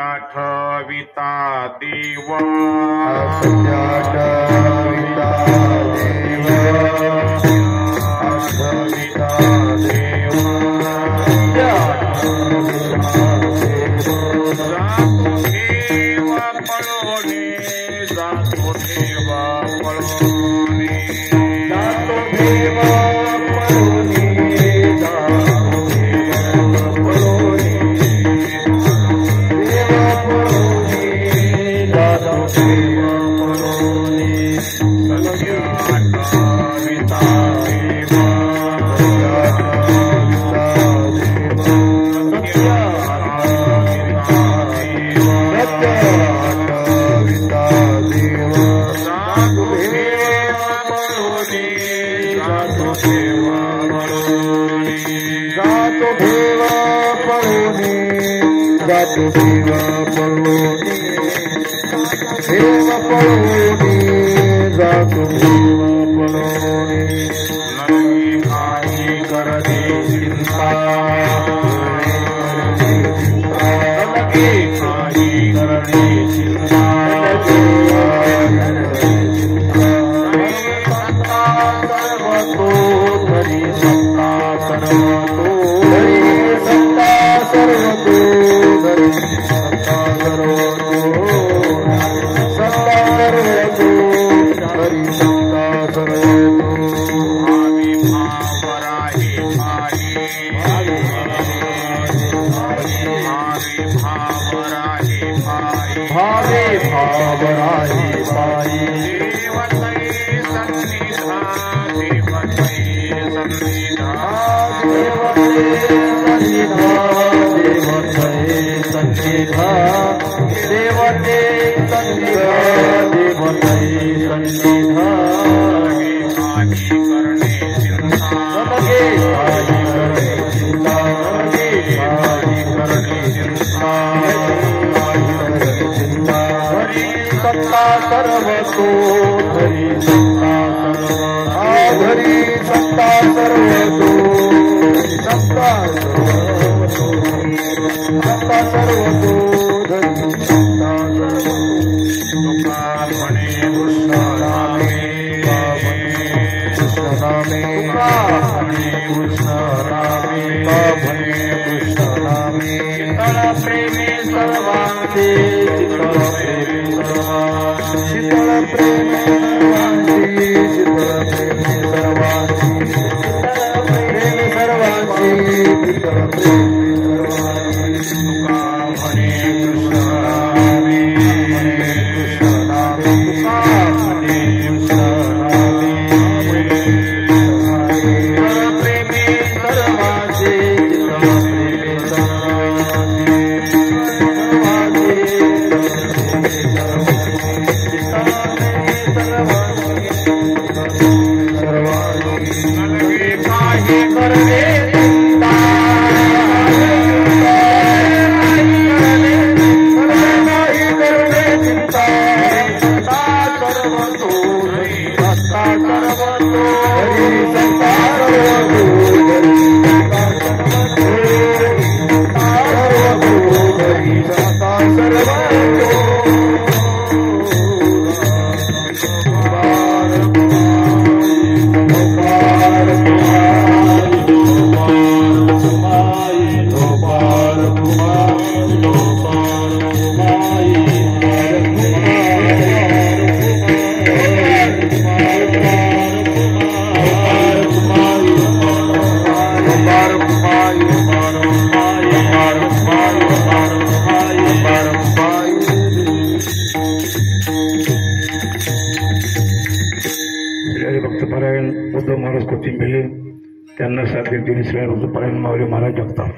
सत्याठविता देव सत्याठविता देव अठविता देव जातो देव पळोने जातो देव पळोने जातो देव पळोने जातो देव पळोने देव पळोने जातो देव पळोने नरकी काही करते चिंता नरकी काही करते चिंता हरी सत्ता सर्वतो हरी सत्ता सर्वतो हरी सत्ता सर्वतो सत्ता सर्वतो हरी सत्ता सर्वतो भावे भावराहे पाई सन्निधा देवते सन्निधा देवते सन्निधा नमगे आई करणे चिंता नमगे आई करणे चिंता चिंता हरि सत्ता सर्वतो हरि सत्ता सर्व हरि सत्ता सर्वतो सत्ता सर्वतो सत्ता सर्वतो धरी सत्ता म्हणे कृष्ण रामे कृष्ण नामे म्हणे कृष्ण रामे म्हणे कृष्ण नामे शीतल प्रेमे सर्वांचे शीतल प्रेमे सर्वांचे शीतल प्रेमे सर्वांचे शीतल प्रेमे सर्वांचे महाराज कोथिंबेले, त्यांना साथ देतील श्री पारायण माऊली महाराज जगताप.